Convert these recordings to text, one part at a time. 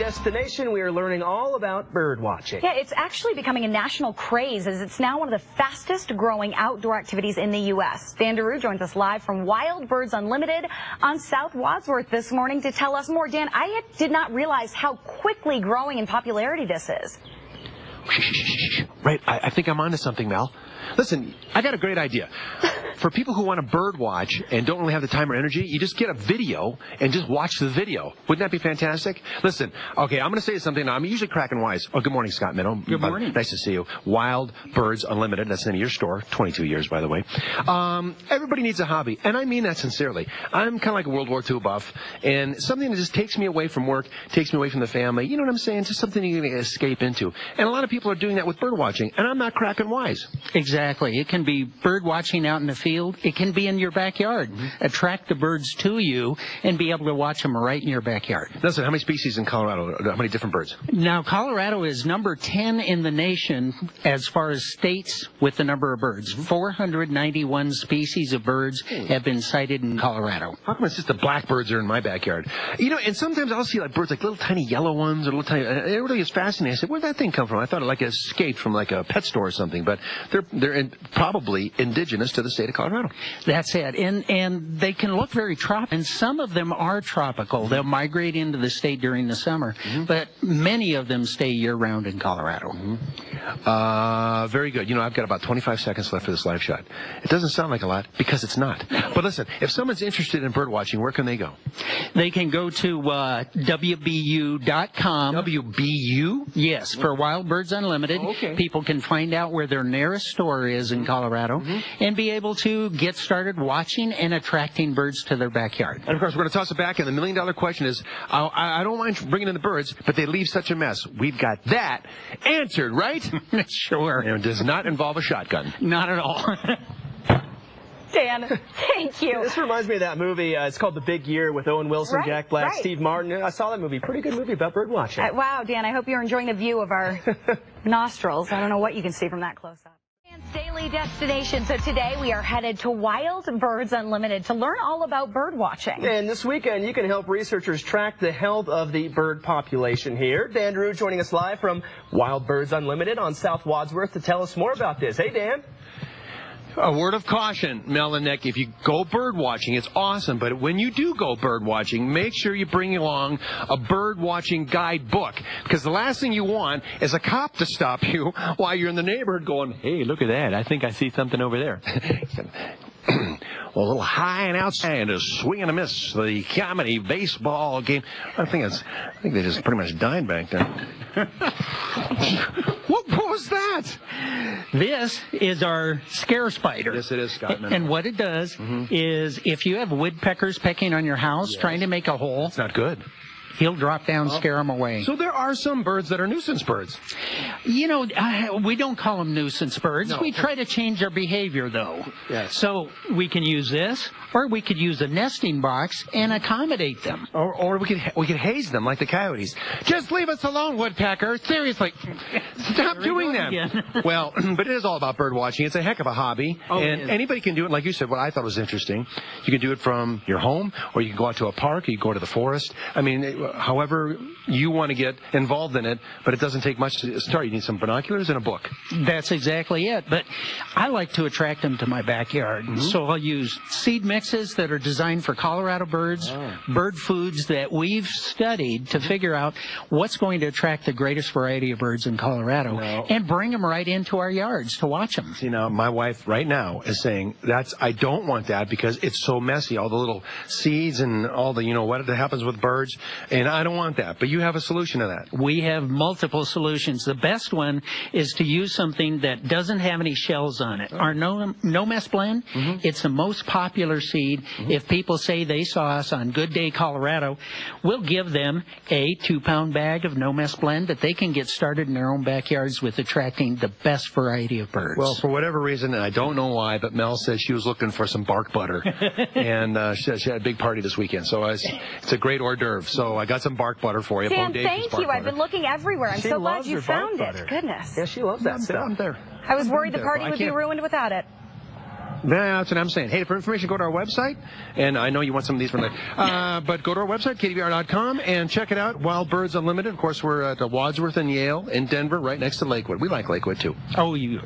destination, we are learning all about bird watching. Yeah, it's actually becoming a national craze as it's now one of the fastest growing outdoor activities in the U.S. Dan DeRue joins us live from Wild Birds Unlimited on South Wadsworth this morning to tell us more. Dan, I did not realize how quickly growing in popularity this is. Right, I think I'm onto something, Mel. Listen, I got a great idea. For people who want to bird watch and don't really have the time or energy, you just get a video and just watch the video. Wouldn't that be fantastic? Listen, okay, I'm going to say something now. I'm usually cracking wise. Oh, good morning, Scott Menough. Good morning. Nice to see you. Wild Birds Unlimited. That's the name of your store. 22 years, by the way. Everybody needs a hobby, and I mean that sincerely. I'm kind of like a World War II buff, and something that just takes me away from work, takes me away from the family. You know what I'm saying? Just something you can escape into. And a lot of people are doing that with bird watching, and I'm not cracking wise. Exactly. It can be bird watching out in the field. It can be in your backyard. Attract the birds to you and be able to watch them right in your backyard. Listen, how many species in Colorado? How many different birds? Now, Colorado is number 10 in the nation as far as states with the number of birds. 491 species of birds have been sighted in Colorado. How come it's just the blackbirds are in my backyard? You know, and sometimes I'll see like birds, like little tiny yellow ones or little tiny. It really is fascinating. I said, where'd that thing come from? I thought it like escaped from like a pet store or something, but they're probably indigenous to the state of Colorado. That's it. And they can look very tropical, and some of them are tropical. They'll migrate into the state during the summer, but many of them stay year-round in Colorado. Very good. You know, I've got about 25 seconds left for this live shot. It doesn't sound like a lot because it's not. But listen, if someone's interested in bird watching, where can they go? They can go to WBU.com. WBU? Yes, for Wild Birds Unlimited. Okay. People can find out where their nearest store is in Colorado and be able to get started watching and attracting birds to their backyard. And of course, we're going to toss it back, and the million-dollar question is, I don't mind bringing in the birds, but they leave such a mess. We've got that answered, right? Sure. And it does not involve a shotgun. Not at all. Dan, thank you. This reminds me of that movie. It's called The Big Year with Owen Wilson, Right, Jack Black, right. Steve Martin. I saw that movie. Pretty good movie about bird watching. Wow, Dan, I hope you're enjoying the view of our nostrils. I don't know what you can see from that close-up. Daily destination. So today we are headed to Wild Birds Unlimited to learn all about bird watching. And this weekend you can help researchers track the health of the bird population here. Dan DeRue joining us live from Wild Birds Unlimited on South Wadsworth to tell us more about this. Hey, Dan. A word of caution, Mel and Nick, if you go bird watching, it's awesome, but when you do go bird watching, make sure you bring along a bird watching guidebook, because the last thing you want is a cop to stop you while you're in the neighborhood going, hey, look at that, I think I see something over there. Well, a little high and outside and a swing and a miss, the comedy baseball game. I think they just pretty much died back there. What was that? This is our scare spider. Yes, it is, Scott. And what it does is if you have woodpeckers pecking on your house trying to make a hole, It's not good. he'll drop down, scare them away. So there are some birds that are nuisance birds. You know, we don't call them nuisance birds. No. We try to change their behavior, though. Yes. So we can use this, or we could use a nesting box and accommodate them. Or we could haze them like the coyotes. Just leave us alone, woodpecker. Seriously. Stop doing that. Well, but it is all about bird watching. It's a heck of a hobby. And anybody can do it. Like you said, what I thought was interesting, you can do it from your home, or you can go out to a park, or you can go to the forest. I mean, however you want to get involved in it, but it doesn't take much to start. You need some binoculars and a book. That's exactly it. But I like to attract them to my backyard. So I'll use seed mixes that are designed for Colorado birds, bird foods that we've studied to figure out what's going to attract the greatest variety of birds in Colorado and bring them right into our yards to watch them. See, now, my wife right now is saying, I don't want that because it's so messy, all the little seeds and all the, what happens with birds, and I don't want that. But you have a solution to that. We have multiple solutions. The best one is to use something that doesn't have any shells on it. Our No Mess blend, it's the most popular seed. If people say they saw us on Good Day, Colorado, we'll give them a 2-pound bag of No Mess blend that they can get started in their own backyards with attracting the best variety of birds. Well, for whatever reason, and I don't know why, but Mel says she was looking for some bark butter. And she had a big party this weekend. So it's a great hors d'oeuvre. So I got some bark butter for you. Dan, thank you. I've been looking everywhere. I'm so glad you found it. Goodness. Yeah, she loves that stuff. There. I was worried the party would be ruined without it. That's what I'm saying. Hey, for information, go to our website. And I know you want some of these from there. But go to our website, KDVR.com, and check it out. Wild Birds Unlimited. Of course, we're at Wadsworth and Yale in Denver, right next to Lakewood. We like Lakewood, too. Oh, you.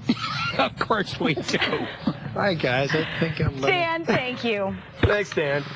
Of course we do. Hi, guys. I think I'm... Dan, thank you. Thanks, Dan.